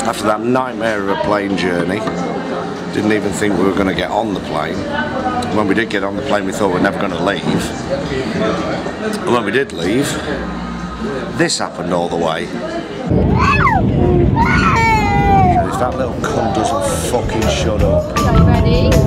After that nightmare of a plane journey, didn't even think we were going to get on the plane. When we did get on the plane, we thought we were never going to leave. And when we did leave, this happened all the way. And if that little cunt doesn't fucking shut up. Are you ready?